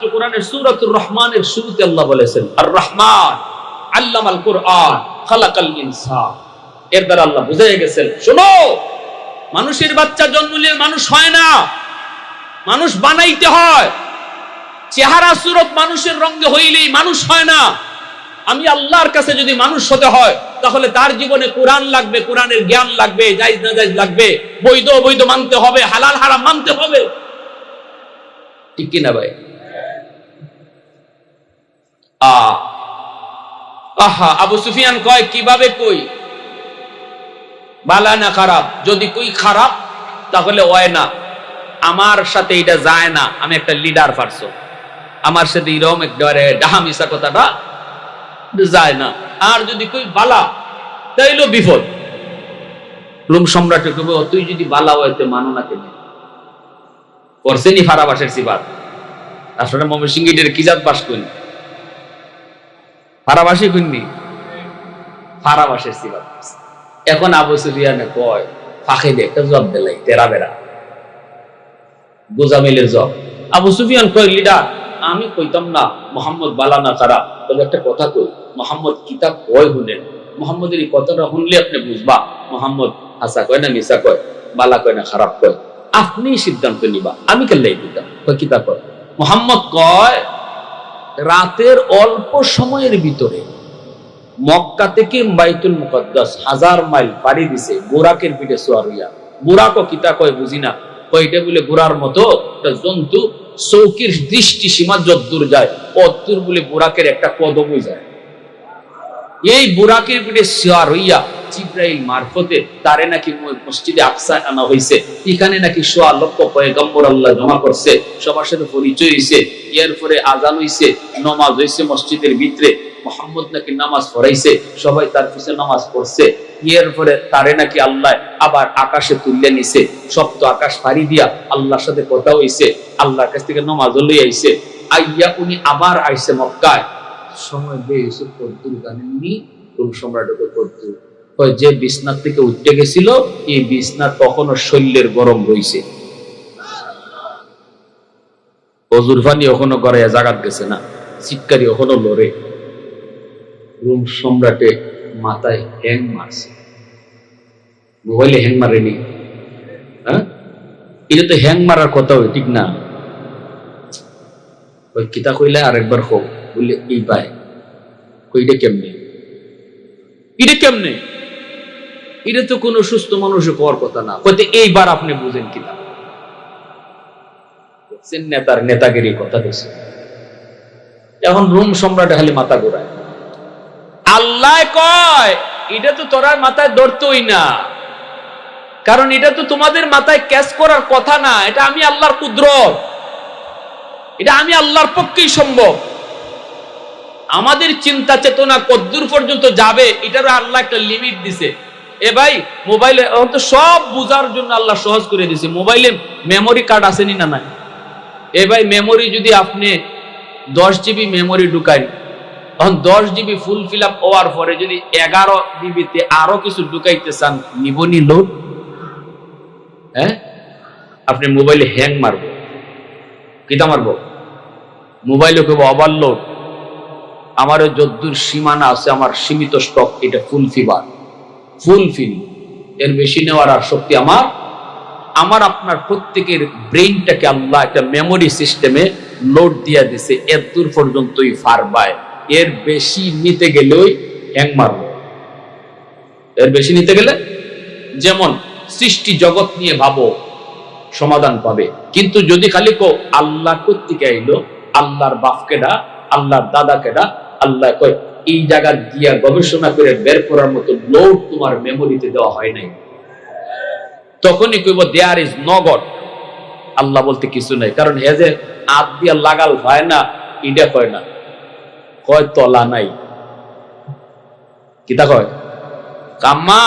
কোরআনের সূরাতুর রহমানের শুরুতে আল্লাহ বলেছেন আর রহমান আল্লামাল কুরআন খালাকাল ইনসান। এর দ্বারা আল্লাহ বুঝিয়ে গেছেন, শোনো, মানুষের বাচ্চা জন্ম নিলে মানুষ হয় না, মানুষ বানাইতে হয়। চেহারা সুরত মানুষের রঙে হইলেই মানুষ হয় না। আমি আল্লাহর কাছে যদি মানুষ হতে হয় তাহলে তার জীবনে কোরআন লাগবে, কোরআনের জ্ঞান লাগবে, জায়েজ না জায়েজ লাগবে, বৈধ অবৈধ মানতে হবে, হালাল হারাম মানতে হবে। ঠিক কি না ভাই? আবু সুফিয়ান কয়, কিভাবে কই বালা না খারাপ? যদি কই খারাপ তাহলে হয় না, আমার সাথে এটা যায় না, আমি একটা লিডার পারসন, আমার সাথে এরকম একেবারে ডাহামিসা কথাটা যায় না। আর যদি কই বালা তাইলেও বিপদ। রোম সম্রাট কবে, তুই যদি বালা হইতে মানো না কেন? করছেনি ফারাবাসের সিবাত। আসলে ময়মনসিংহের কি জাত বাস করেন? ফারাবাসী কইনি, ফারাবাসের সিবাত। এখন আবু সুফিয়ানে কয়, ফাঁকে দিয়ে একটা জব দিলাই, তেরা বেড়া গোজামিলের জব। আবু সুফিয়ান কয়, লিডার আমি কইতাম না মোহাম্মদ বালা না তারা, তবে একটা কথা কই, মোহাম্মদ কিতাব কয় শুনেন, মোহাম্মদের এই কথাটা শুনলে আপনি বুঝবা মোহাম্মদ হাসা কয় না মিসা কয়, বালা কয় না খারাপ কয়, আপনি সিদ্ধান্ত নিবা, আমি কেল্লাই দিতাম। কিতাব কয়, মোহাম্মদ কয় রাতের অল্প সময়ের ভিতরে মক্কা থেকে বাইতুল মুকদ্দাস 1000 মাইল পাড়ি দিছে বুরাকের পিঠে সোয়ার হইয়া। বুরাকও কিতা কয় বুঝি না, কয় এটা বলে বুড়ার মতো একটা জন্তু, চৌকির দৃষ্টি সীমা যদ্দূর যায় অদ্দূর বলে বুরাকের একটা কদমই যায়। এই বুরাকের পিঠে সোয়ার হইয়া জিবরাইল মারফতে তারে নাকি মসজিদে আকসা আনা হইছে, এখানে নাকি 1.25 লক্ষ পয়গম্বর আল্লাহ জমা করছে, সবার সাথে পরিচয় হইছে, এরপরে আজান হইছে, নামাজ হইছে মসজিদের ভিতরে, মোহাম্মদ নাকি নামাজ পড়াইছে, সবাই তার পিছনে নামাজ পড়ছে, এরপরে তারে নাকি আল্লাহ আবার আকাশে তুলে নিছে, সপ্ত আকাশ পাড়ি দিয়া আল্লাহর সাথে কথা হইছে, আল্লাহর কাছ থেকে নামাজ লই আইছে, আইয়া উনি আবার আইছে মক্কায়। সময় বেশি কদ্দুর জানেননি, রোম সম্রাটকে কদ্দুর যে বিছনার থেকে উঠতে গেছিল, এই বিছনা তখনও শরীরের গরম রইছে, অজুর পানি এখনো গড়াইয়া জাগাত গেছে না, চিৎকারি এখনো লড়ে। রোম সম্রাটে মাথায় হ্যাং মারছে, মোবাইলে হ্যাং মারেনি, হ্যাঁ এটা তো হ্যাং মারার কথা, হয় ঠিক না? ওই কিতা কইলে আরেকবার হোক বললে এই পায়, কইটা কেমনে, এটা কেমনে, এটা তো কোনো সুস্থ মানুষের হওয়ার কথা না। হয়তো এইবার আপনি বুঝেন কিনা, নেতার নেতাগিরি কথা দিচ্ছে। এখন রোম সম্রাট খালি মাথা ঘোরায়। আল্লাহ কয় এটা তো তোরার মাথায় ধরতই না, কারণ এটা তো তোমাদের মাথায় ক্যাচ করার কথা না, এটা আমি আল্লাহর কুদরত, এটা আমি আল্লাহর পক্ষেই সম্ভব। আমাদের চিন্তা চেতনা কদ্দূর পর্যন্ত যাবে এটারও আল্লাহ একটা লিমিট দিছে। এ ভাই মোবাইলে তো সব বুঝার জন্য আল্লাহ সহজ করে দিছে। মোবাইলে মেমোরি কার্ড আসেনি না নাই? এ ভাই মেমোরি যদি আপনি 10 জিবি মেমোরি ঢুকাই, তখন 10 জিবি ফুল ফিল আপ হওয়ার পরে যদি 11 জিবিতে আরো কিছু ঢুকাইতে চান, নিবনি লোড? হ্যাঁ, আপনি মোবাইলে হ্যাং মারবো, কিতা মারবো? মোবাইলে কেবল ওভারলোড। আমারও যদ্দূর সীমানা আছে, আমার সীমিত স্টক, এটা ফুলফিল, এর বেশি নেওয়ার আর শক্তি আমার আপনার প্রত্যেকের ব্রেইনটাকে আল্লাহ একটা মেমোরি সিস্টেমে লোড দিয়া দিছে, এর দূর পর্যন্তই ফারবায়, এর বেশি নিতে গেলেই হ্যাং মারবে, এর বেশি নিতে গেলে। যেমন সৃষ্টি জগৎ নিয়ে ভাবো, সমাধান পাবে, কিন্তু যদি খালি কো আল্লাহ কর্তৃক আইলো, আল্লাহর বাপ কেডা, আল্লাহর দাদা কেডা, আল্লাহ কয় এই জায়গা দিয়া গবেষণা করে বের করার মতো লোড তোমার মেমোরিতে দেওয়া হয় নাই, তখনই কইব দেয়ার ইজ নো গড, আল্লাহ বলতে কিছু নাই। কারণ হে যে হাত দিয়া লাগাল হয় না, এটা কয় না, কয় তলা নাই। কিতা কয়? কাম্মা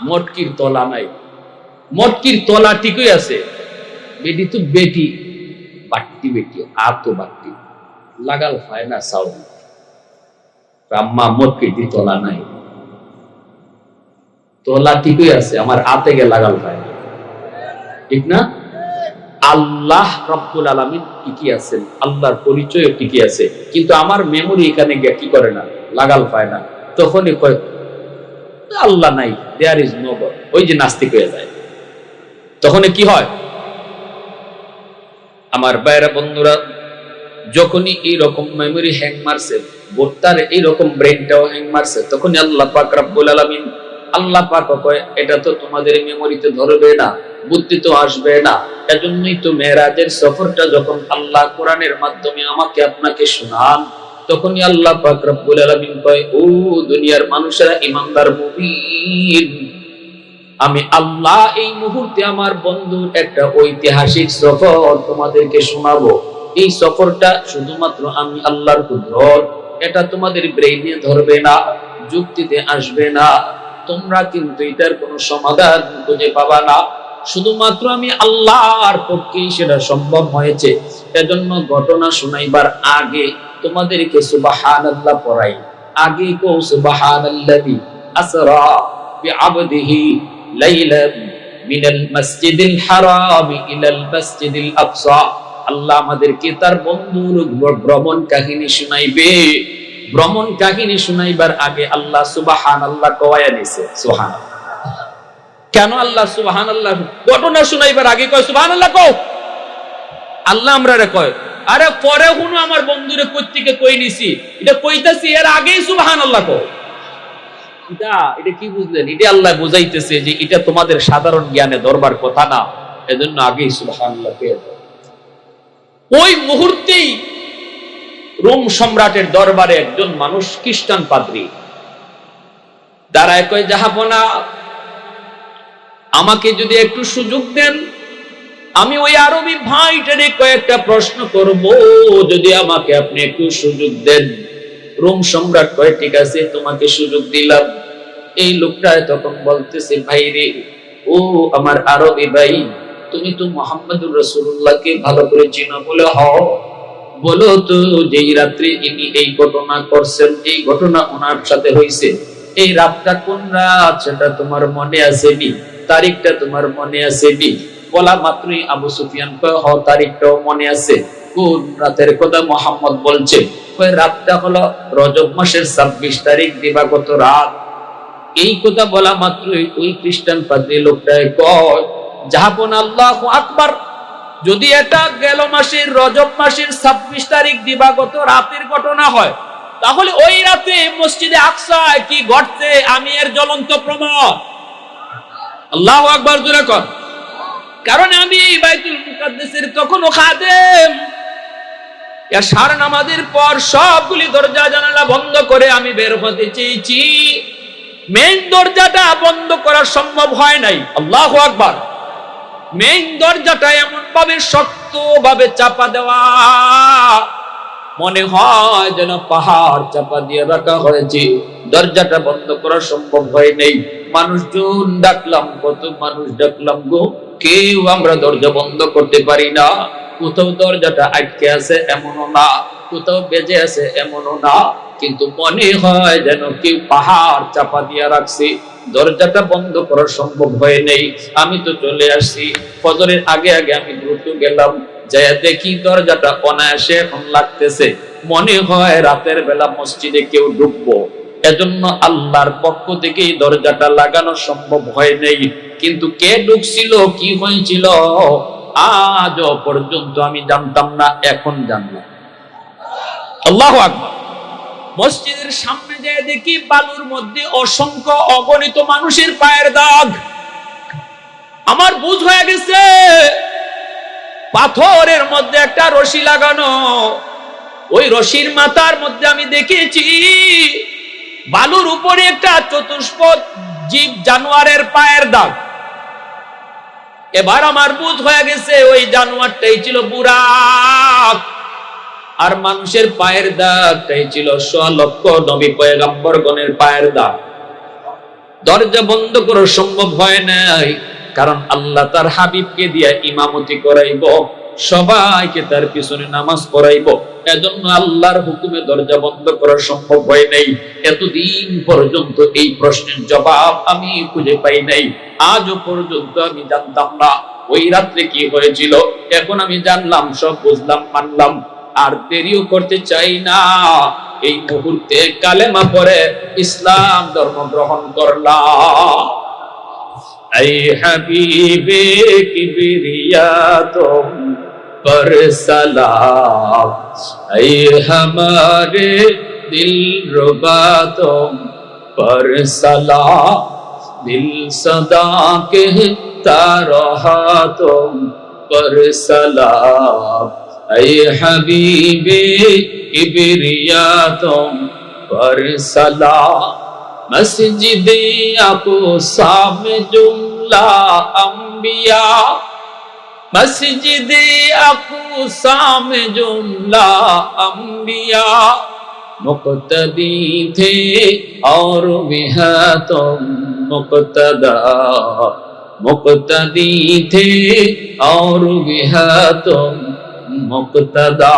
মটকির তলা নাই। মটকির তলা ঠিকই আছে, বেটি তো বেটি, বাট্টি বেটি, আতো বাট্টি, লাগাল হয় না সাউন্ড। কাম্মা মটকির তলা নাই, তলা ঠিকই আছে, আমার হাতে গে লাগাল হয় না, ঠিক না? আল্লাহ রাব্বুল আলামিন টিকে আছেন, আল্লাহর পরিচয় টিকে আছে, কিন্তু আমার মেমোরি এখানে গিয়ে কি করে না, লাগাল পায় না। তখনই কয় আল্লাহ নাই, দেয়ার ইজ নো গড, ওই যে নাস্তিক হয়ে যায়। তখন কি হয় আমার ভাইরা বন্ধুরা, যখনই এইরকম মেমোরি হ্যাং মারছে, বোর্তার এইরকম ব্রেনটাও হ্যাং মারছে, তখনই আল্লাহ পাক রব্বুল আলামিন, আল্লাহ পাক কয় এটা তো তোমাদের মেমোরিতে ধরবে না, বুদ্ধি তো আসবে না। এজন্যই তো মেরাজের সফরটা যখন আল্লাহ কোরআনের মাধ্যমে আমাকে আপনাকে শোনান, তখনই আল্লাহ পাক রব্বুল আলামিন কয় ও দুনিয়ার মানুষেরা, ঈমানদার মুমিন, আমি আল্লাহ এই মুহূর্তে আমার বন্ধুর একটা ঐতিহাসিক সফর তোমাদেরকে শোনাবো। এই সফরটা শুধুমাত্র আমি আল্লাহর কুদরত, এটা তোমাদের ব্রেইনে ধরবে না, যুক্তিতে আসবে না, তোমরা কিন্তু এটার কোনো সমাধান খুঁজে পাবা না, শুধুমাত্র আমি আল্লাহর পক্ষেই সেটা সম্ভব হয়েছে। এজন্য ঘটনা শোনাইবার আগে তোমাদেরকে সুবহানাল্লাহ পড়াই। আগে কো সুবহানাল্লাযী আসরা বিআবদিহি লাইলান মিনাল মাসজিদিল হারাম ইলাল মাসজিদিল আকসা। আল্লাহ আমাদেরকে তার বন্ধুর ভ্রমণ কাহিনী শুনাইবে। ভ্রমণ কাহিনী শুনাইবার আগে আল্লাহ সুবহানাল্লাহ কওয়া নিছে। সুবহানাল্লাহ কেন আল্লাহ সুবহানাল্লাহ ঘটনা শুনাইবার আগে কয় সুবহানাল্লাহ কও? আল্লাহ আমরারে কয় আরে পরে হুনো আমার বন্ধুরে কইতিকে কই নিছি, এটা কইতাছি এর আগেই সুবহানাল্লাহ কও। এটা কি বুঝলেন? এটা আল্লাহ বুঝাইতেছে যে এটা তোমাদের সাধারণ জ্ঞানে ধরবার কথা না, এজন্য আগেই সুবহানাল্লাহ কয়ে দাও। ওই মুহূর্তেই রোম সম্রাটের দরবারে একজন মানুষ, খ্রিস্টান পাদ্রী, দাঁড়ায় কয় জাহাপনা, আমাকে যদি একটু সুযোগ দেন, আমি ওই আরবি ভাইটারে কয়েকটা প্রশ্ন করব, যদি আমাকে আপনি একটু সুযোগ দেন। রোম সম্রাট কয় ঠিক আছে, তোমাকে সুযোগ দিলাম। এই লোকটা তখন বলতেছে ভাই রে, ও আমার আরবি ভাই, তুমি তো মুহাম্মদুর রাসূলুল্লাহকে ভালো করে চিনো বলে হও, বলো তো যেই রাত্রে ইনি এই ঘটনা করছেন, এই ঘটনা ওনার সাথে হয়েছে, এই রাতটা কোন রাত সেটা তোমার মনে আছে নি? তারিখটা তোমার মনে আছে নি? বলা মাত্রই আবু সুফিয়ান কয় হ, তারিখটাও মনে আছে। কোন রাতের কথা মুহাম্মদ বলছে? ওই রাতটা হলো রজব মাসের 26 তারিখ দিবাগত রাত। এই কথা বলা মাত্রই ওই খ্রিস্টান পাদ্রী লোকটায় কয় জাহাপনা আল্লাহু আকবার, যদি এটা গেল মাসের রজব মাসের 26 তারিখ দিবাগত রাতের ঘটনা হয়, তাহলে ওই রাতে মসজিদে আকসায় কি ঘটছে আমি এর জ্বলন্ত প্রমাণ। আল্লাহু আকবার জোরে কর। কারণ আমি বাইতুল মুকাদ্দাসের তখনও খাদেম। এশার নামাজের পর সবগুলি দরজা জানালা বন্ধ করে আমি বের হতে চেয়েছি, মেইন দরজাটা বন্ধ করা সম্ভব হয় নাই। আল্লাহু আকবার। মেইন দরজাটা এমন ভাবে শক্ত ভাবে চাপা দেওয়া, মনে হয় যেন পাহাড় চাপা দিয়ে রাখা হয়েছে, দরজাটা বন্ধ করা সম্ভব হয় নাই। মানুষজন ডাকলাম, কত মানুষ ডাকলাম গো, কেউ আমরা দরজা বন্ধ করতে পারি না। কোথাও দরজাটা আটকে আছে এমনও না, কোথাও বেজে আছে এমনও না, কিন্তু মনে হয় যেন কেউ পাহাড় চাপা দিয়ে রাখছে, দরজাটা বন্ধ করা সম্ভব হয় নাই। আমি তো চলে আসছি, ফজরের আগে আগে আমি দ্রুত গেলাম, যাই দেখি দরজাটা অনায়াসে এখন লাগতেছে, মনে হয় রাতের বেলা মসজিদে কেউ ঢুকবো, এজন্য আল্লাহর পক্ষ থেকে এই দরজাটা লাগানো সম্ভব হয় নাই। কিন্তু কে ঢুকছিল, কি হয়েছিল, আজও পর্যন্ত আমি জানতাম না, এখন জানলাম। আল্লাহু আকবার। মসজিদের সামনে যেয়ে দেখি বালুর মধ্যে অসংখ্য অগণিত মানুষের পায়ের দাগ। আমার বুঝ হয়ে গেছে পাথরের মধ্যে একটা রশি লাগানো, ওই রশির মাথার মধ্যে আমি দেখেছি বালুর উপরে একটা চতুষ্পদ জীব জানোয়ারের পায়ের দাগ। এবার আমার বুঝ হয়ে গেছে ওই জানোয়ারটাই ছিল বুরাক, আর মানুষের পায়ের দাগটাই ছিল 100 লক্ষ নবী পয়গম্বরগণের পায়ের দাগ। দরজা বন্ধ করা সম্ভব হয় নাই, কারণ আল্লাহ তার হাবিবকে দিয়া ইমামতি করাইব, সবাইকে তার পিছনে নামাজ পড়াইব, এজন্য আল্লাহর হুকুমে দরজা বন্ধ করা সম্ভব হয় নাই। এতদিন পর্যন্ত এই প্রশ্নের জবাব আমি খুঁজে পাই নাই, আজও পর্যন্ত আমি জানতাম না ওই রাত্রে কি হয়েছিল এখন আমি জানলাম, সব বুঝলাম, মানলাম, আর দেরিও করতে চাই না। এই মুহূর্তে কালেমা পড়ে ইসলাম ধর্ম গ্রহণ করলাম। ऐ हबीबे किबरिया तुम पर सलाम, ऐ हमारे दिल रुबा तुम पर सलाम, दिल सदा कहता रहा तुम पर सलाम, ऐ हबीबे किबरिया तुम पर सलाम। मस्जिदे अक़सा में जुमला अंबिया, मस्जिदे अक़सा में जुमला अंबिया, मुक़्तदी थे और भी है तुम मुक़्तदा, मुक़्तदी थे और भी है तुम मुक़्तदा,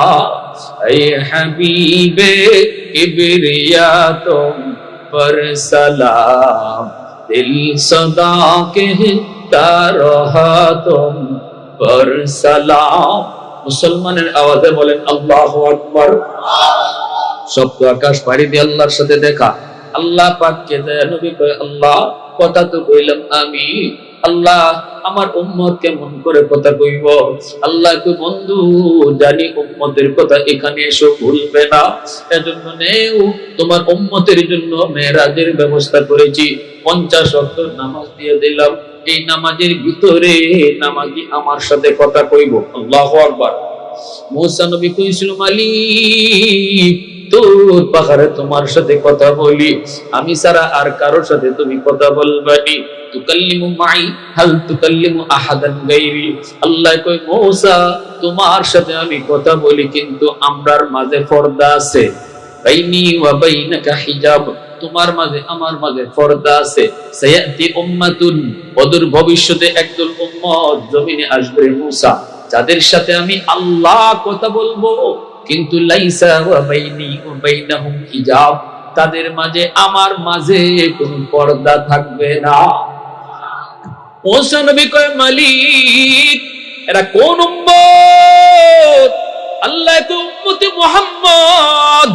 ऐ हबीबे किबरिया तुम पर सलाम, दिल सदा कहता रहा तुम पर सलाम। मुसलमाনের আওয়াজে বলেন আল্লাহু আকবার। সপ্ত আকাশ পাড়ি দিয়ে আল্লাহর সাথে দেখা। আল্লাহ পাককে দেয় নবী কয় আল্লাহ কথা তো কইলাম আমি, আল্লাহ আমার উম্মত কেমন করে কথা কইব। আল্লাহ কই বন্ধু জানি উম্মতের কথা এখানে এসে ভুলবে না, এজন্য নেও তোমার উম্মতের জন্য মেরাজের ব্যবস্থা করেছি, 50 ওয়াক্ত নামাজ দিয়ে দিলাম। এই নামাজের ভিতরে নামাজি আমার সাথে কথা কইব। আল্লাহু আকবার। মুসা নবী কইছিল মালিক তোর পাহাড়ে তোমার সাথে কথা বলি, আমি ছাড়া আর কারোর সাথে তুমি কথা বলবানি। তুকাল্লিমু মাই হাল তুকাল্লিমু আহাদান গায়রি। আল্লাহ কই মুসা তোমার সাথে আমি কথা বলি কিন্তু আমরার মাঝে পর্দা আছে, বাইনি ওয়া বাইনাকা হিজাব, তোমার মাঝে আমার মাঝে পর্দা আছে। সায়াতি উম্মাতুন, অদূর ভবিষ্যতে একদল উম্মত জমিনে আসবে মুসা, যাদের সাথে আমি আল্লাহ কথা বলবো কিন্তু লাইসা ওয়া বাইনি ওয়া বাইনাহুম হিজাব, তাদের মাঝে আমার মাঝে কোনো পর্দা থাকবে না। মুসা নবী কয় মালিক এরা কোন উম্মত? আল্লাহ কয় উম্মতে মুহাম্মদ,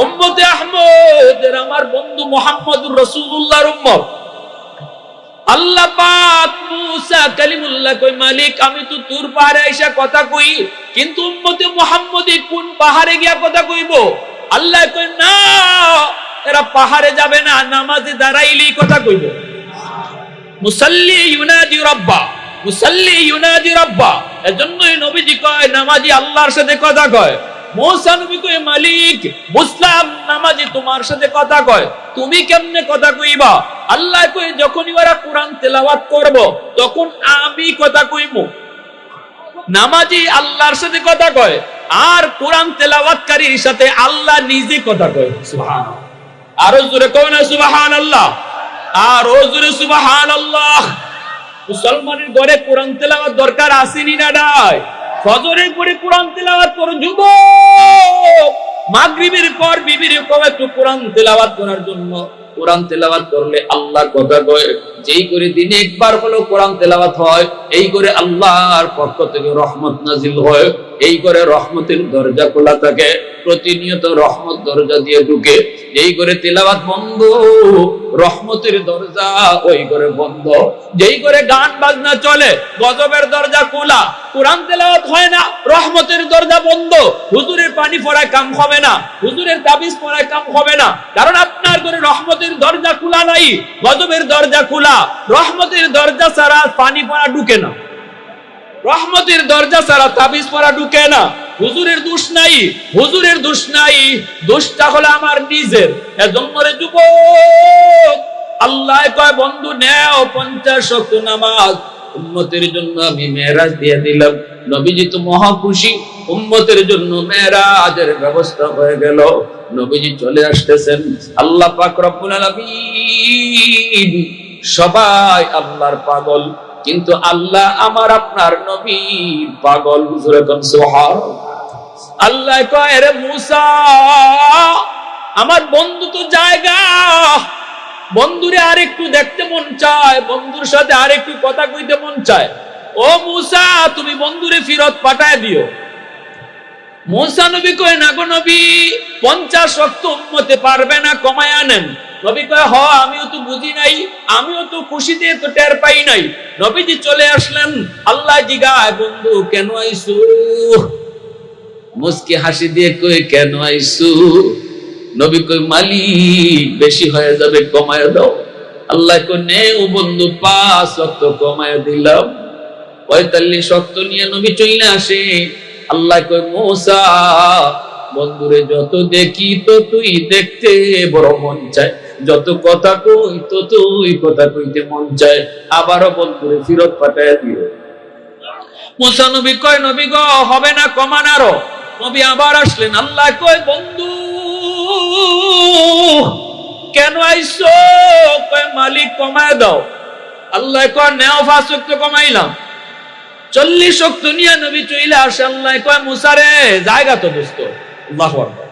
উম্মতে আহমদ, এরা আমার বন্ধু মুহাম্মদুর রাসূলুল্লাহর উম্মত। আল্লাহ পাক মুসা কালিমুল্লাহ কই মালিক আমি তো তুর পাহাড়ে এসে কথা কই কিন্তু উম্মতে মুহাম্মদী কোন পাহাড়ে গিয়া কথা কইব? আল্লাহ কই না, এরা পাহাড়ে যাবে না, নামাজে দাঁড়াইলেই কথা কইব। মুসাল্লি ইউনাদি রাব্বা, মুসাল্লি ইউনাদি রাব্বা, এজন্যই নবীজি কয় নামাজি আল্লাহর সাথে কথা কয়। মুসা নবী কয় মালিক বুঝলাম নামাজি তোমার সাথে কথা কয়, তুমি কেমনে কথা কইবা? আল্লাহ কয় যখনই ওরা কোরআন তেলাওয়াত করব তখন আমি কথা কইব। নামাজি আল্লাহর সাথে কথা কয় আর কোরআন তেলাওয়াতকারীর সাথে আল্লাহ নিজে কথা কয়। সুবহানাল্লাহ, আরো জোরে কও না সুবহানাল্লাহ, আরো জোরে সুবহানাল্লাহ। মুসলমানের ঘরে কোরআন তেলাওয়াত দরকার আসেনি না নাই? ফজরের পরে কোরআন তেলাওয়াত করো যুবক, মাগরিবের পর বিবির কও একটু কোরআন তেলাওয়াত করার জন্য। কোরআন তেলাওয়াত করলে আল্লাহ কথা কয়, যেই করে দিনে একবার হলো কোরআন তেলাওয়াত হয় এই করে আল্লাহর পক্ষ থেকে রহমত নাজিল হয়, এই করে রহমতের দরজা খোলা থাকে, প্রতিনিয়ত রহমত দরজা দিয়ে ঢুকে। যেই করে তেলাওয়াত বন্ধ রহমতের দরজা ওই করে বন্ধ। যেই করে গান বাজনা চলে গজবের দরজা খোলা, কোরআন তেলাওয়াত হয় না রহমতের দরজা বন্ধ। হুজুরের পানি পড়ায় কাম হবে না, হুজুরের তাবিজ পড়ায় কাম হবে না, কারণ আপনার ঘরে রহমতের দরজা খোলা নাই, গজবের দরজা খোলা। রহমতের দরজা ছাড়া পানি পড়া ঢুকে না, রহমতের দরজা ছাড়া তাবিজ পড়া ঢুকে না। হুজুরের দোষ নাই, হুজুরের দোষ নাই, দোষটা হলো আমার নিজের। এজন্য রে যুবক আল্লাহ কয় বন্ধু নেও 50 ওয়াক্ত নামাজ, উম্মতের জন্য আমি মেরাজ দিয়ে দিলাম। নবীজি তো মহা খুশি, উম্মতের জন্য মেরাজের ব্যবস্থা হয়ে গেল। নবীজি চলে আসতেছেন, আল্লাহ পাক রব্বুল আলামিন সবাই আল্লাহর পাগল, কিন্তু আল্লাহ আমার আপনার নবী পাগল। হুজুরে কোন সুবহানাল্লাহ। আল্লাহ কয় রে মুসা আমার বন্ধু তো জায়গা, বন্ধুরে আরেকটু দেখতে মন চায়, বন্ধুর সাথে আরেকটু কথা কইতে মন চায়। ও মূসা তুমি বন্ধুরে ফিরত পাঠায় দিও। মূসা নবী কয় না গো নবী, 50 ওয়াক্ত উম্মতে পারবে না, কমায় আনেন। নবী কয় হ আমিও তো বুঝি নাই, আমিও তো খুশিতে তো টের পাই নাই। নবীজি চলে আসলেন, আল্লাহ জিগায় বন্ধু কেন আইছু? মুস্কি হাসি দিয়ে কই কেন আইছু? নবী কই মালিক বেশি হয়ে যাবে, কমায় দাও। আল্লাহ কই নে ও বন্ধু 5 ওয়াক্ত কমায় দিলাম। 45 ওয়াক্ত নিয়ে নবী চলে আসে। আল্লাহ কই মূসা বন্ধুরে যত দেখি তো তুই দেখতে বড় মন চায়, যত কথা কই তো তুই কথা কইতে মন চায়, আবারও বন্ধুরে ফিরত পাঠায় দিও। মূসা নবী কয় নবী গো হবে না, কমান আরো। নবী আবার আসলেন, আল্লাহ কয় বন্ধু কেন আইছো? কয় মালিক কমায় দাও। আল্লাহ কয় নেও 5 ওয়াক্ত কমাইলাম। 40 ওয়াক্ত নিয়ে নবী চলে আসে। আল্লাহ কয় মূসা রে জায়গা তো দোস্ত। আল্লাহু আকবার।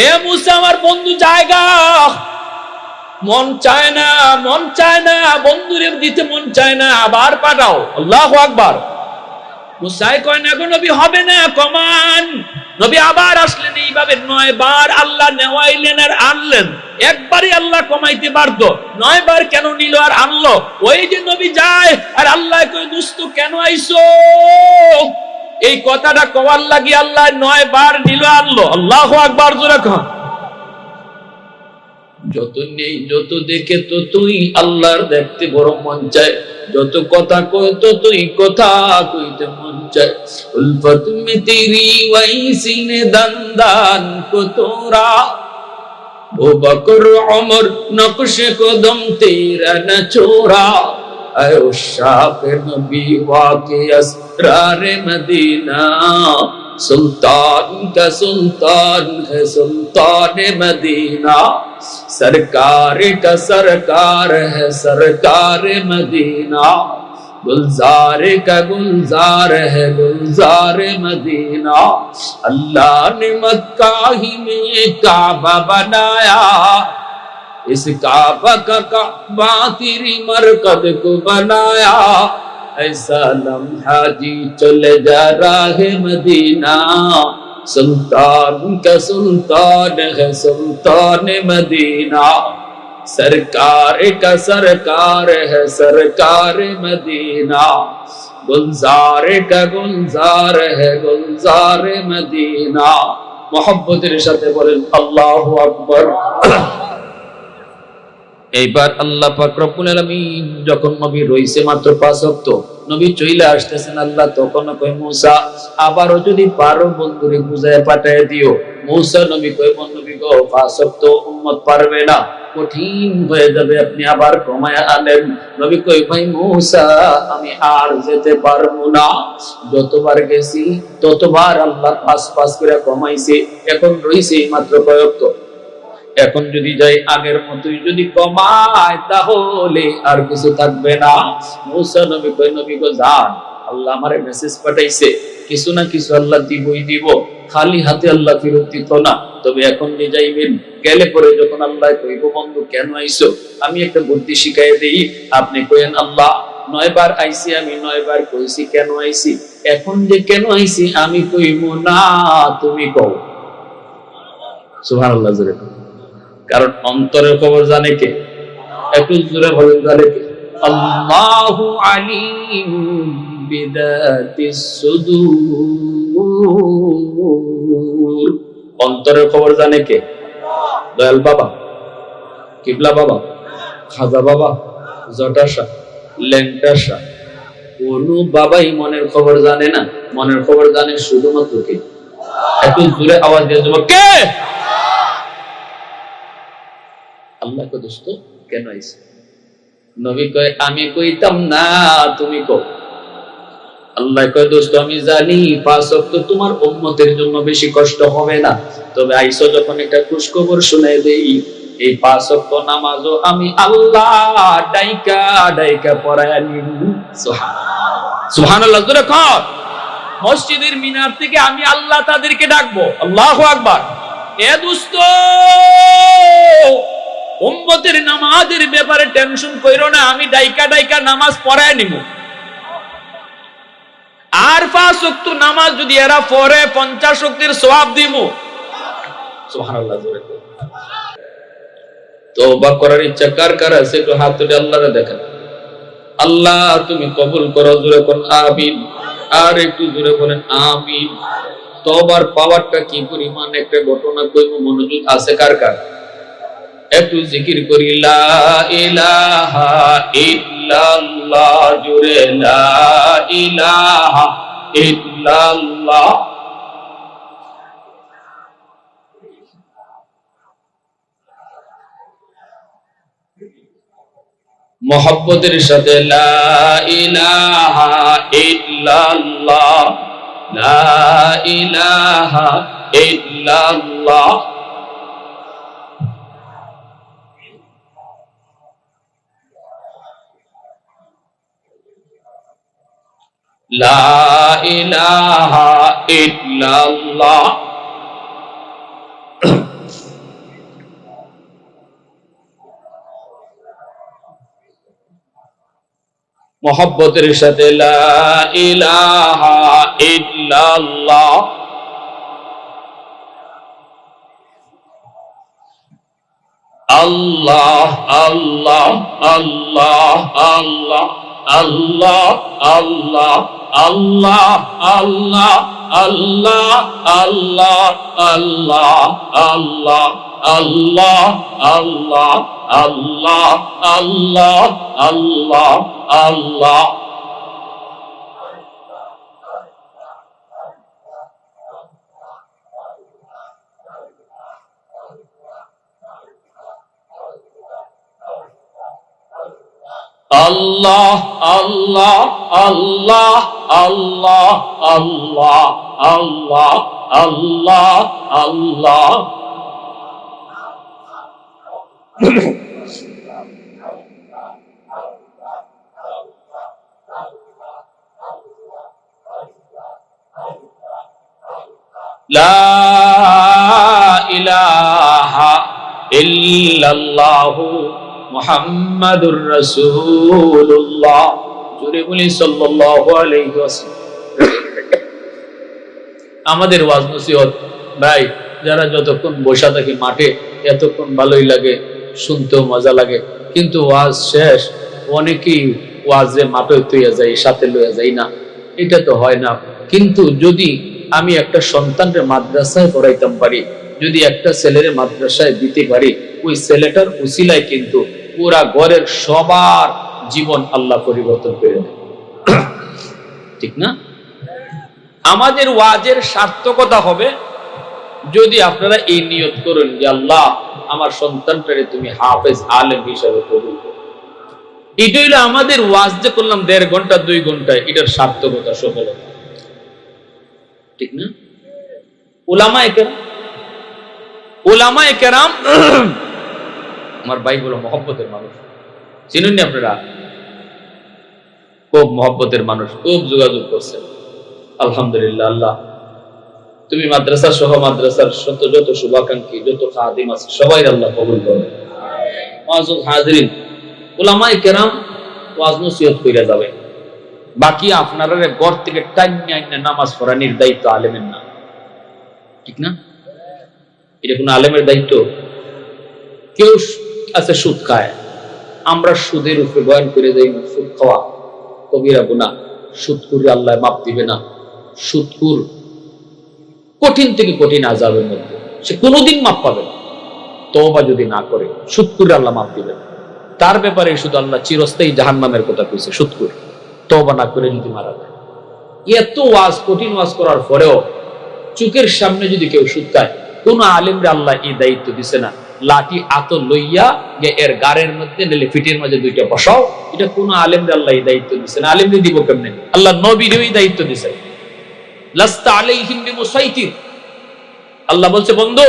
এ মূসা আমার বন্ধু জায়গা, মন চায় না, মন চায় না, বন্ধুরে দিতে মন চায় না, আবার পাঠাও। আল্লাহু আকবার। মূসা কয় না গো নবী হবে না, কমান। নবী আবার আসলেন, এইভাবে 9 বার আল্লাহ নেওয়াইলেন আর আনলেন। একবারই আল্লাহ কমাইতে পারতো, 9 বার কেন নিল আর আনলো? ওই যে নবী যায় আর আল্লাহ কয় দোস্ত কেন আইছো? এই কথাটা কওয়ার লাগি আল্লাহ 9 বার নিল আনলো। আল্লাহু আকবার জোরে কন। যত নেই যত দেখে তো তুই আল্লাহর দেখতে বড় মন চায়, যত কথা কয় তো তুই কথা কইতে মন চায়। উলফত মে তেরি ওয়াইসি নে দন্দান কো তোরা, ও বকর উমর নকশে কদম তেরা ন ছোরা। আয় শাফ নবী ওয়াকে আসরারে মদিনা, सुल्तान का सुल्तान है सुल्तान मदीना, सरकार का सरकार है सरकार मदीना, गुलजार का गुलजार है गुलजार मदीना। अल्लाह ने मक्का ही में काबा बनाया, इस काबा का काबा तेरी मरकद को बनाया। ऐसा लम्हा जी चले जा रहा है मदीना, सुल्तान का सुल्तान है सुल्तान मदीना, सरकार का सरकार है सरकार मदीना, गुलजार का गुलजार है गुलजार मदीना। मोहब्बतेर साथे बोलेन আল্লাহু আকবার। এইবার আল্লাহ পাক রব্বুল আলামিন যখন নবী রইছে মাত্র 5 ওয়াক্ত, নবী চইলা আসতেছেন, আল্লাহ তখন কয় মূসা আবারও যদি পারো বন্ধুরে বুঝায় পাঠায় দিও। মূসা নবী কয় নবী গো 5 ওয়াক্ত উম্মত পারবে না, কঠিন হয়ে যাবে, আপনি আবার কমায় আনেন। নবী কয় ভাই মূসা আমি আর যেতে পারবো না, যতবার গেছি ততবার আল্লাহ 5 করে কমাইছে, এখন রইছে মাত্র কয় ওয়াক্ত। এখন যদি যাই আগের মতোই যদি কমায় তাহলে আর কিছু থাকবে না। মূসা নবী কয় নবী গো যান, আল্লাহ আমারে মেসেজ পাঠাইছে, কিছু না কিছু আল্লাহ দিবই দিব, খালি হাতে আল্লাহ ফেরত দিত না। তবে এখন যে যাইবেন, গেলে পরে যখন আল্লাহ কইব বন্ধু কেন আইছো, আমি একটা বুদ্ধি শিখাই দেই, আপনি কইেন আল্লাহ 9 বার আইছি, আমি 9 বার কইছি কেন আইছি, এখন যে কেন আইছি আমি কইব না, তুমি কও। সুবহানাল্লাহ জোরে। কারণ অন্তরের খবর জানে কে? একটু জোরে বলেন জানে কে? আল্লাহু আলিমুম বিদাতিস সুদূর। অন্তরের খবর জানে কে? দয়াল বাবা, কিবলা বাবা, খাজা বাবা, জটা শাহ, ল্যাংটা শাহ, কোন বাবাই মনের খবর জানে না। মনের খবর জানে শুধুমাত্র কে? একটু জোরে আওয়াজ দিয়ে যাবো কে? আল্লাহ কো দোস্ত কেন আইছে? নবী কয় আমি কইতাম না, তুমি কও। আল্লাহ কয় দোস্ত আমি জানি 5 ওয়াক্ত তোমার উম্মতের জন্য বেশি কষ্ট হবে না, তবে আইছো যখন একটা খুশখবর শুনাই দেই, এই 5 ওয়াক্ত নামাজও আমি আল্লাহ ডাইকা ডাইকা পড়ায়া নিব। সুবহানাল্লাহ সুবহানাল্লাহ জোরে কর। মসজিদের মিনার থেকে আমি আল্লাহ তাদেরকে ডাকবো। আল্লাহু আকবার। এ দোস্ত উম্মতের নামাজের ব্যাপারে টেনশন কইরো না, আমি ডাইকা ডাইকা নামাজ পড়ায় নিব। আর 5 ওয়াক্ত নামাজ যদি এরা পড়ে 50 ওয়াক্তের সওয়াব দিমু। সুবহানাল্লাহ। জোরে তওবা করার ইচ্ছা কার কার আছে একটু হাত তুলে আল্লাহরে দেখেন। আল্লাহ তুমি কবুল করো। জোরে কোন আমিন। আর একটু জোরে বলেন আমিন। তওবার পাওয়ারটা কি পরিমাণ একটা ঘটনা কইব, মনোযোগ আছে কার কার? একটু জিকির করি লা ইলাহা ইল্লাল্লাহ। জোরে লা ইলাহা ইল্লাল্লাহ। মুহাব্বতের সাথে লা ইলাহা ইল্লাল্লাহ, লা ইলাহা ইল্লাল্লাহ। লা ইলাহা ইল্লাল্লাহ। মুহাব্বতের সাথে লা ইলাহা ইল্লাল্লাহ। আল্লাহ আল্লাহ আল্লাহ আল্লাহ আল্লাহ আল্লাহ আল্লাহ আল্লাহ আল্লাহ আল্লাহ আল্লাহ আল্লাহ আল্লাহ আল্লাহ আল্লাহ আল্লাহ আল্লাহ আল্লাহ। আল্লাহ আল্লাহ আল্লাহ আল্লাহ আল্লাহ আল্লাহ আল্লাহ আল্লাহ। লা ইলাহা ইল্লাল্লাহু মুহাম্মাদুর রাসূলুল্লাহ। জোরে বলি সাল্লাল্লাহু আলাইহি ওয়াসাল্লাম। আমাদের ওয়াজ নসিহত ভাই যারা যতক্ষণ বসা থাকি মাঠে এতক্ষণ ভালোই লাগে, শুনতেও মজা লাগে, কিন্তু ওয়াজ শেষ অনেকেই ওয়াজে মাঠে তুইয়া যায়, সাথে লইয়া যায় না, এটা তো হয় না। কিন্তু যদি আমি একটা সন্তানকে মাদ্রাসায় পড়াইতাম পারি, যদি একটা ছেলের মাদ্রাসায় দিতে পারি, ওই ছেলেটার উসিলায় কিন্তু পুরা ঘরের সবার জীবন আল্লাহ পরিবর্তন করে দেয়। ঠিক না? আমাদের ওয়াজের সার্থকতা হবে যদি আপনারা এই নিয়ত করেন যে আল্লাহ আমার সন্তানটারে তুমি হাফেজ আলেম হিসাবে কবুল করো। এটা হইলো আমাদের ওয়াজ যে করলাম 1.5 ঘন্টা 2 ঘন্টায়, এটার সার্থকতা সফলতা। ঠিক না? উলামায়ে কেরাম আমার ভাই বলো মহব্বতের মানুষ, চিনুন না আপনারা? খুব মহব্বতের মানুষ, খুব যোগাযোগ করছেন। আলহামদুলিল্লাহ। আল্লাহ তুমি মাদ্রাসা সহ মাদ্রাসার যত শুভাকাঙ্ক্ষী যত খাদিম আছে সবাই আল্লাহ কবুল করো। মুআজ্জাজ হাজিরিন, উলামায়ে কেরাম ওয়াজ নসিহত কইরা যাবে, বাকি আপনারা ঘর থেকে টাইনা আইনা নামাজ পড়ানোর দায়িত্ব আলেমের না। ঠিক না? এটা কোন আলেমের দায়িত্ব? কেউ আছে সুদ খায়, আমরা সুদের উপরে বয়ান করে যাই সুদ খাওয়া কবিরা গুনাহ, সুদখুরি আল্লাহ মাপ দিবে না। সুদখুর কঠিন থেকে কঠিন আযাবের মধ্যে, সে কোনোদিন মাপ পাবে না তওবা যদি না করে। সুদখুরি আল্লাহ মাপ দিবে না, তার ব্যাপারে শুধু আল্লাহ চিরস্থায়ী জাহান্নামের কথা কইছে। সুদখুর তওবা না করে যদি মারা যায়, এত ওয়াজ কঠিন ওয়াজ করার পরেও চোখের সামনে যদি কেউ সুদ খায়, কোন আলেমরে আল্লাহ এই দায়িত্ব দিছে না লাঠি আতো লইয়া এর গাড়ের মধ্যে নিলে ফিটের মাঝে 2টা বসাও। এটা কোন আলেমরে আল্লাহ এই দায়িত্ব দিছে না। আলেমরে দিব কেমনে? আল্লাহ নবীর এই দায়িত্ব দিছে। লাস্তা আলাইহিম বিমুসাইতির। আল্লাহ বলছে বন্ধু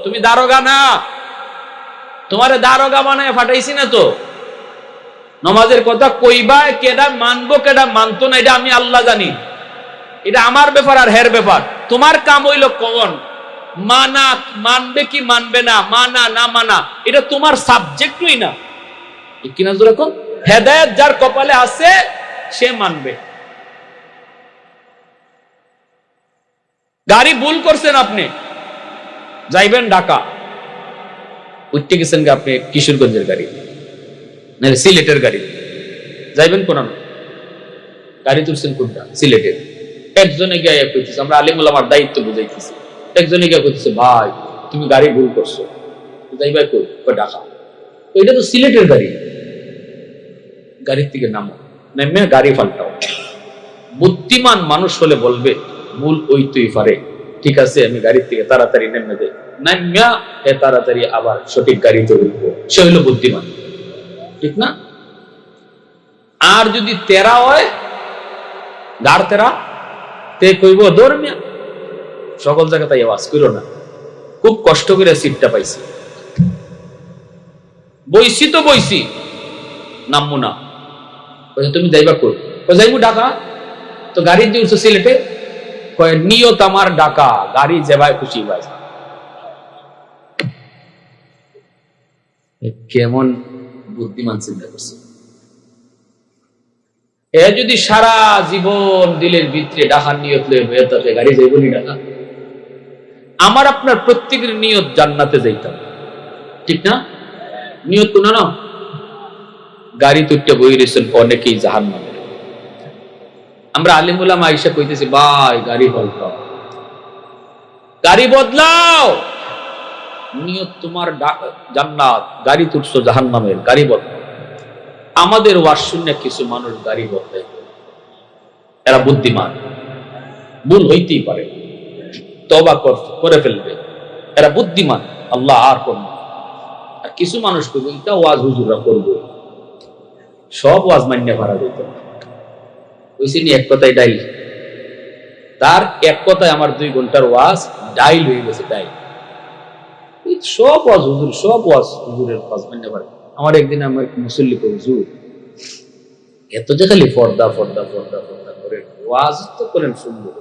তুমি দারোগা না, তোমারে দারোগা বানায় ফাটাইছি না তো। নামাজের কথা কইবা, কেডা মানবো কেডা মানতো না এটা আমি আল্লাহ জানি, এটা আমার ব্যাপার আর হের ব্যাপার। তোমার কাম হইল কোন মানা, মানবে কি মানবে না, মানা না মানা এটা তোমার সাবজেক্টই না। ঠিক কিনা? যখন হেদায়েত যার কপালে আছে সে মানবে। গাড়ি ভুল করছেন, আপনি যাইবেন ঢাকা, উঠতে গেছেন আপনি কিশোরগঞ্জের গাড়ি, সিলেটের গাড়ি, যাইবেন কোন গাড়ি তুলছেন কোনটা? সিলেটের। একজনে গিয়ে কইতেছে, আমরা আলিমুল আমার দায়িত্ব বুঝাইতেছি, একজনে গিয়ে কইতেছে, ভাই তুমি গাড়ি ভুল করছো, যাইবা কই? ঢাকা। এটা তো সিলেটের গাড়ি। গাড়ির থেকে নামো, নেমে গাড়ি পাল্টাও। বুদ্ধিমান মানুষ হলে বলবে ভুল ওই তুই পারে, ঠিক আছে আমি গাড়ির থেকে তাড়াতাড়ি নেমে দেয়, নামিয়া তাড়াতাড়ি আবার সঠিক গাড়িতে উঠবো, সে হইলো বুদ্ধিমান, ঠিক না? আর যদি তেরা হয়, গাড় তেরা, তে কইব ধর্মিয়া সকল জায়গাতে আওয়াজ করো না, খুব কষ্ট করে সিটটা পাইছি, বইছি তো বইছি, নামবো না। তুমি যাইবা কই? যাইবো ঢাকা। তো গাড়ি দিয়ে উঠছো সিলেটে, নিয়ত আমার ঢাকা, গাড়ি যেভাবে খুশি ভাই। কেমন বুদ্ধিমান চিন্তা করছে। এ যদি সারা জীবন দিলের ভিতরে ঢাকার নিয়ত লয়ে থাকে, গাড়ি যাইব নি ঢাকা? আমার আপনার প্রত্যেকের নিয়ত জান্নাতে যাইতাম, ঠিক না? নিয়ত কোন না, গাড়ি তুইটা বই রয়েছেন অনেকেই জাহান্নামে। আমরা আলিমুল আয়েশা কইতেছি, ভাই গাড়ি পাল্টাও, গাড়ি বদলাও, নিয়ত তোমার জান্নাত, গাড়ি তুলছো জাহান্নামের, গাড়ি বদলাও। আমাদের ওয়াজ শুনে কিছু মানুষ গাড়ি বদলায়, এরা বুদ্ধিমান, ভুল হইতেই পারে, তওবা করে ফেলবে, এরা বুদ্ধিমান, আল্লাহ আর করবে। আর কিছু মানুষ করবে এটা ওয়াজ হুজুররা করবে, সব ওয়াজ মান্য করা যেত না। বুঝছিনি এক কথায় ডাইল, তার এক কথায় আমার 2 ঘন্টার ওয়াজ ডাইল হয়ে গেছে, ডাইল। সব ওয়াজ হুজুর, সব ওয়াজ হুজুরের ওয়াজ মান্য করে। আমার একদিন আমার মুসল্লি কই, হুজুর এত যে খালি পর্দা পর্দা পর্দা পর্দা করে ওয়াজ তো করেন সুন্দর,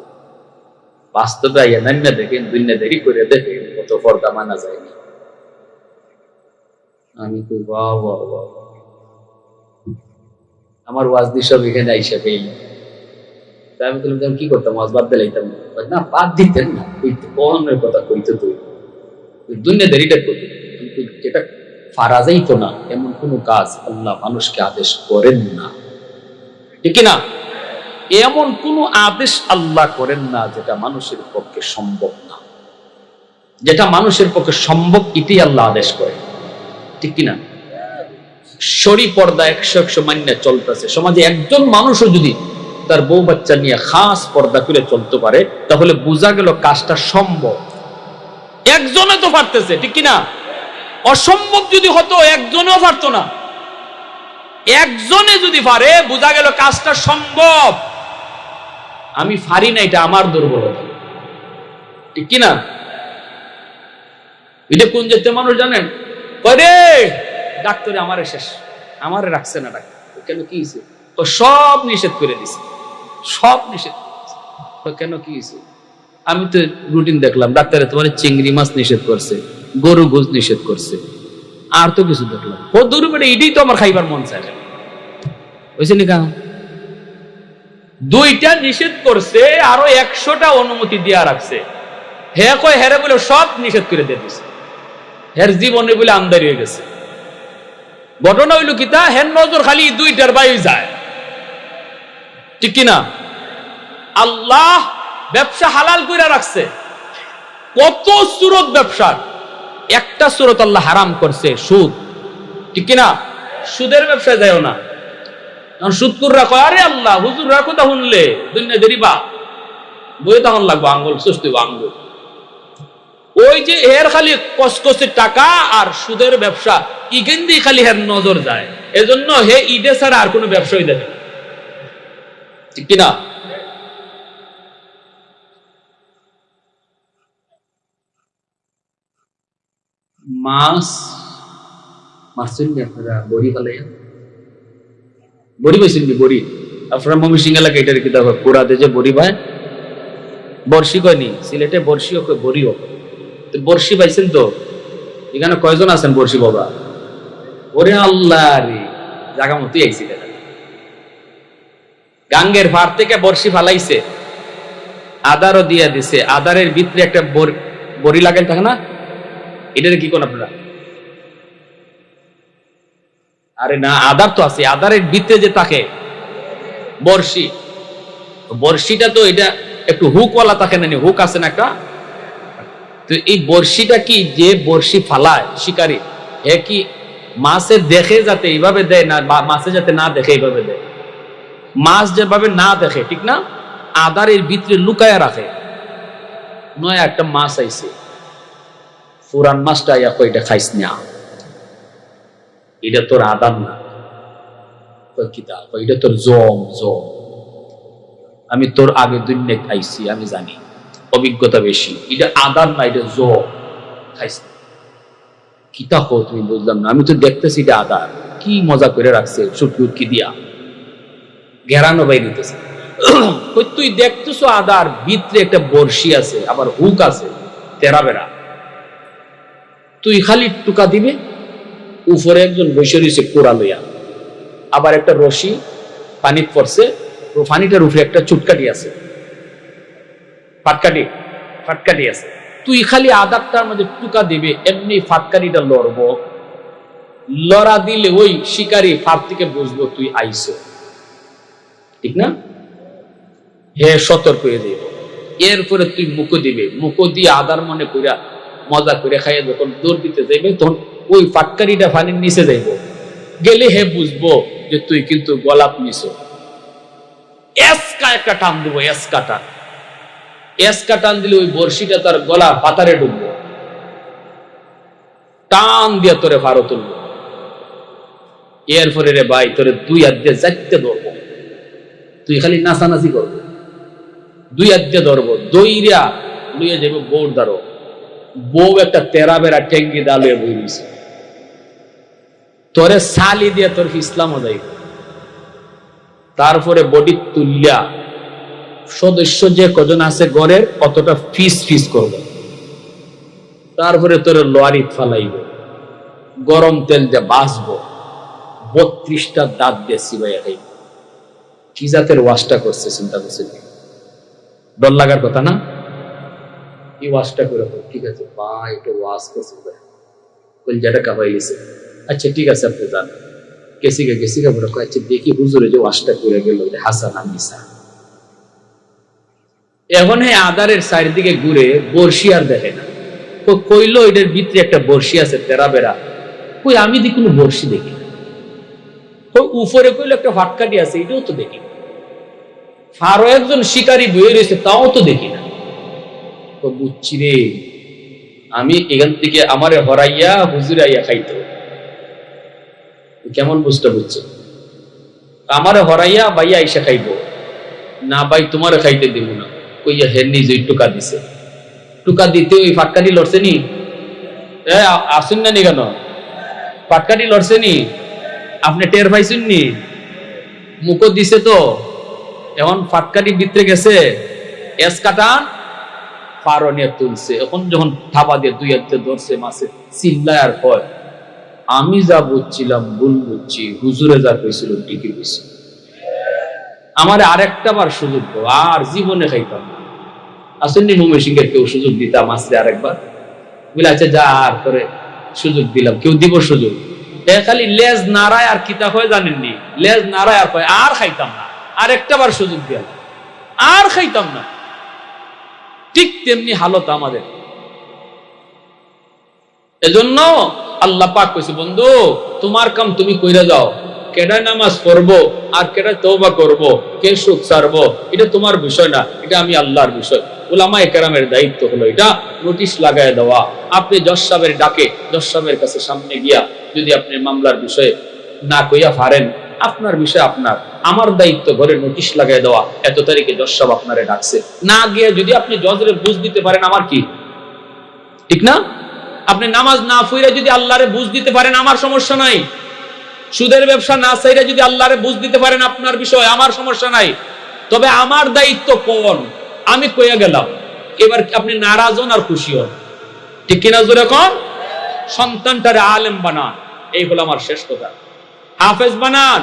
বাস্তবে আইয়া নান্না দেখেন, দুনিয়াদারি করে দেখেন কত পর্দা মানা যায়নি। আমি কই বাহ বাহ বাহ, আমার ওয়াজ দিয়ে সব এখানে আইসা পেল। তাই আমি বললাম কি করতাম, ওয়াজ বাদ দিলাইতাম না? বাদ দিতেন না, অন্যের কথা কইতে তুই দুনিয়াদারিটা করবি, যেটা পারা যাইতো না এমন কোন কাজ আল্লাহ মানুষকে আদেশ করেন না, ঠিক না? এমন কোন আদেশ আল্লাহ করেন না যেটা মানুষের পক্ষে সম্ভব না। যেটা মানুষের পক্ষে সম্ভব এটাই আল্লাহ আদেশ করেন, ঠিক কিনা? শরী পর্দা 100 মান্য চলতেছে সমাজে। একজন মানুষও যদি তার বউ বাচ্চা নিয়ে খাস পর্দা করে চলতে পারে, তাহলে বোঝা গেল কাজটা সম্ভব। একজনে তো পারতেছে, ঠিক কিনা? অসম্ভব যদি হতো একজনেও পারতো না। একজনে যদি পারে, বোঝা গেল কাজটা সম্ভব। আমি পারি না, এটা আমার দুর্বলতা, ঠিক কিনা? এটা কোন জাতীয় মানুষ জানেন? রে ডাক্তারে আমারে শেষ, আমারে রাখছে না ডাক্তার। কেন, কি হয়েছে? তো সব নিষেধ করে দিছে, সব নিষেধ। কেন, কি হয়েছে? আমি তো রুটিন দেখলাম, ডাক্তারে তোমার চিংড়ি মাছ নিষেধ করছে, গরু গোস নিষেধ করছে, আর তো কিছু দেখলাম। ও দূর বেড়ে এটাই তো আমার খাইবার মন চায়, বুঝছেন? দুইটা নিষেধ করছে, আরো 100টা অনুমতি দিয়া রাখছে। হে কয় হেরে বলে সব নিষেধ করে দিয়ে দিছে, হের জীবনে বলে আমদারি হয়ে গেছে। ঘটনা হইল কি, তা হের নজর খালি 2টার বাইরে যায়, ঠিক কিনা? আল্লাহ ব্যবসা হালাল করে রাখছে, কত সুরত ব্যবসার, একটা সুরত আল্লাহ হারাম করছে, সুদ, ঠিক কিনা? সুদের ব্যবসায় যায়ও না। সুদকুররা কয়, আরে আল্লাহ হুজুররা কথা শুনলে দুনিয়া দেরিবা বই তখন লাগবো, আঙ্গুল সুস্থ আঙ্গুল। ওই যে এর খালি কসকসে টাকা আর সুদের ব্যবসা, ইগেন দিয়ে খালি হের নজর যায়, এজন্য হে ঈদে ছাড়া আর কোনো ব্যবসায়ী দেখে, ঠিক কিনা? মাছ মারছেন আপনারা, বড়ি ফালাইয়া, বড়ি পাইছেন কি? বড়ি আপনারা ময়মনসিংহ এলাকা এটার কি দেখো, পোড়াতে যে বড়ি ভাই, বর্ষি কয়নি, সিলেটে বর্ষিও কয়, বড়িও। বর্ষি পাইছেন তো? এখানে কয়জন আছেন বর্ষি বাবা? ওরে আল্লাহ রে, জায়গা মতোই আইছি। গাঙ্গের ভার থেকে বর্ষি ফালাইছে, আদারও দিয়ে দিছে, আদারের ভিতরে একটা বড়ি লাগাই থাকে না, এটার কি কোন আপনারা? আরে না, আদার তো আছে, আদারের ভিতরে যে থাকে বর্ষি, বর্ষিটা তো এটা একটু হুকওয়ালা থাকে না, হুক আছে না একটা। তো এই বর্ষিটা কি, যে বর্ষি ফালায় শিকারী, এ কি মাছে দেখে যাতে এইভাবে দেয় না, মাছে যাতে না দেখে এইভাবে দেয়, মাছ যেভাবে না দেখে, ঠিক না, আদারের ভিতরে লুকায়া রাখে। নয় একটা মাছ আইছে, পুরান মাছটা আইয়া কই এটা খাইস না, এটা তোর আদার না, এটা তোর জম জম, আমি তোর আগে দুনিয়া খাইছি, আমি জানি, অভিজ্ঞতা বেশি, এটা আদার না, এটা জম, খাইস না। কিতা হো তুমি, বুঝলাম না, আমি তো দেখতেছি এটা আদার, কি মজা করে রাখছে সুটকি উটকি দিয়া, ঘেরানো বাই দিতেছে। তুই দেখতেছো আদার ভিতরে একটা বর্ষি আছে, আবার হুক আছে তেরা বেড়া, তুই খালি টুকা দিবে, উপরে একজন বসে রয়েছে কোড়া লইয়া, আবার একটা রশি পানি পড়ছে, পানিটার উপরে একটা চুটকাটি আছে, ফাটকাটি ফাটকাটি আছে, তুই খালি আদারটার মধ্যে টুকা দিবে, এমনি ফাটকাটিটা লড়বো, লড়া দিলে ওই শিকারী ফাট থেকে বুঝবো তুই আইছো, ঠিক না, হে সতর্ক হয়ে যাইব। এরপরে তুই মুখো দিবে, মুখো দিয়ে আদার মনে কইরা মজা করে খাইয়ে যখন দৌড় দিতে যাইবে, তখন ওই ফাটকারিটা পানির নিচে যাইব, গেলে হে বুঝবো যে তুই কিন্তু গোলাপ নিছো। এসকা একটা টান দিব, এসকা টান, এসকা টান দিলে ওই বর্ষিটা তার গলা পাতারে ঢুকবো, টান দিয়ে তোরে ভারত তুলবো। এরপরে রে ভাই তোরে দুই হাত দিয়ে যাইতে ধরবো, তুই খালি নাচানাচি করবো, দুই হাত দিয়ে ধরবো, দইরা লইয়া যাবো বউর দ্বারো, বউ একটা তেরা বেড়া টেঙ্গি ডালিয়ে বই দিছে, তোরে সালি দিয়ে তোর ইসলামও যাইব। তারপরে বডি তুলিয়া সদস্য যে কজন আছে ঘরের অতটা ফিস ফিস করবে, তারপরে তোরে লোয়ারি ফালাইব, গরম তেল দিয়ে বাঁচবো, 32টা দাঁত দিয়ে সিবাইয়া খাইব। কি জাতের ওয়াশটা করছে চিন্তা করছে, ডর লাগার কথা না? এই ওয়াশটা করে, ঠিক আছে বা এটা ওয়াশ করছে, কলজাটা কাবাই গেছে, আচ্ছা ঠিক আছে আপনি যান, গেছিগা বলে, আচ্ছা দেখি হুজুরে যে ওয়াশটা করে গেল হাসান আমিসা। এখন এই আদারের চারিদিকে ঘুরে বর্ষি আর দেখে না, কইলো এটার ভিতরে একটা বর্ষি আছে তেরা বেড়া, কই আমি দেখি কোনো বর্ষি দেখি না, উপরে কইলো একটা ফাটকাটি আছে, এটাও তো দেখি না, আরো একজন শিকারী বয়ে রয়েছে, তাও তো দেখি না। তো বুঝছি রে, আমি এখান থেকে আমারে হরাইয়া হুজুরে আইয়া খাইতো, কেমন বুঝতে বুঝছে, আমারে হরাইয়া ভাইয়া আইসা খাইবো না, ভাই তোমারে খাইতে দিব না, কইয়া হের নিজে টুকা দিছে, টুকা দিতে ওই ফাটকাটি লড়ছে নি, আসুন না নি, কেন ফাটকাটি লড়ছে নি, আপনি টের পাইছেন নি, মুখো দিছে তো, এখন ফাটকাটি ভিতরে গেছে, এস কাটান পারো নিয়ে তুলছে, এখন যখন থাবা দিয়ে দুই হাতে ধরছে, মাছে চিল্লায় আর কয়, আমি যা বুঝছিলাম ভুল বুঝছি, হুজুরে যা কইছিল ঠিকই কইছে, আমার আরেকটা বার সুযোগ দাও, আর জীবনে খাইতাম না। আসেননি ময়মনসিংহের কেউ সুযোগ দিতাম আসলে আরেকবার, বলে আচ্ছা যা, আর করে সুযোগ দিলাম, কেউ দিব সুযোগ, খালি লেজ নাড়ায় আর কিতা হয় জানেননি, লেজ নাড়ায় আর কয় আর খাইতাম না, আর একটা বার সুযোগ দিলাম আর খাইতাম না। ঠিক তেমনি হালত আমাদের। এজন্য আল্লাহ পাক কইছে, বন্ধু তোমার কাম তুমি কইরা যাও, কেডা নামাজ পড়বো আর কেডা তওবা করবো, কে সুদ ছাড়বো, এটা তোমার বিষয় না, এটা আমি আল্লাহর বিষয়। উলামায়ে কেরামের দায়িত্ব হলো এটা নোটিশ লাগায় দেওয়া। আপনি জজ সাহেবের ডাকে জজ সাহেবের কাছে সামনে গিয়া যদি আপনি মামলার বিষয়ে না কইয়া পারেন, আপনার বিষয় আপনার, আমার দায়িত্ব ঘরে নোটিশ লাগায় দেওয়া, এত তারিখে জজ সাহেব আপনারে ডাকছে, না গিয়ে যদি আপনি জজরে বুঝ দিতে পারেন, আমার কি ঠিক না? আপনি নামাজ না পড়ে যদি আল্লাহরে বুঝ দিতে পারেন, আমার সমস্যা নাই। সুদের ব্যবসা না চাইলে যদি আল্লাহরে বুঝ দিতে পারেন, আপনার বিষয়, আমার সমস্যা নাই। তবে আমার দায়িত্ব কোন, আমি কইয়া গেলাম, এবার আপনি নারাজ হন আর খুশি হন, ঠিক কিনা জোরে কোন? সন্তানটারে আলেম বানান, এই হলো আমার শেষ কথা। হাফেজ বানান,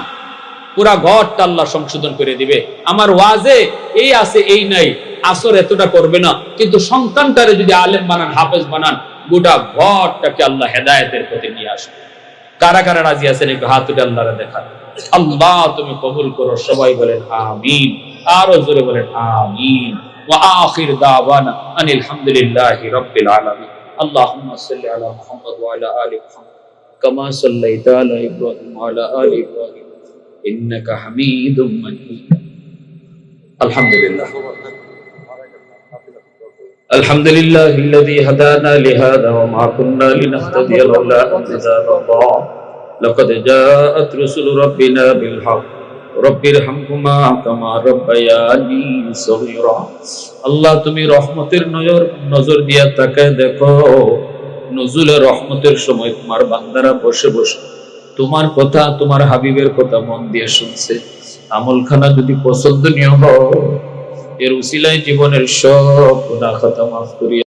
পুরা ঘরটা আল্লাহ সংশোধন করে দিবে। আমার ওয়াজে এই আছে এই নাই, আসর এতটা করবে না, কিন্তু সন্তানটারে যদি আলেম বানান, হাফেজ বানান, গোটা ঘরটাকে আল্লাহ হেদায়েতের পথে নিয়ে আসবে। কারা কারা রাজি আছেন একটু হাত উঠে আল্লাহরে দেখান। আল্লাহ তুমি কবুল করো, সবাই বলেন আমিন, আরো জোরে বলেন আমিন। ওয়া আখির দাওয়ানা আনিল হামদুলিল্লাহি রাব্বিল আলামিন। আল্লাহুম্মা সাল্লি আলা মুহাম্মাদ ওয়া আলা আলি মুহাম্মাদ কামা সাল্লাইতা আলা ইব্রাহিম ওয়া আলা আলি ইব্রাহিম ইন্নাকা হামিদুম মাজিদ। আলহামদুলিল্লাহ। আলহামদুলিল্লাহিল্লাযী হাদানা লিহাযা ওয়া মা কুন্না লিনাহতাদিয়া লাওলা আন হাদানাল্লাহ। লাকাদ জাআত রাসূলু রাব্বিনা বিল হক রব্বিরহামহুমা কামা রাব্বায়ানি সগীরা। আল্লাহ তুমি রহমতের নজর দিয়া তাকায় দেখো, নজুলে রহমতের সময় তোমার বান্দারা বসে বসে তোমার কথা, তোমার হাবিবের কথা মন দিয়ে শুনছে। আমলখানা যদি পছন্দনীয় হয়, এর উসিলায় জীবনের সব গুনাহ খাতা মাফ করিয়া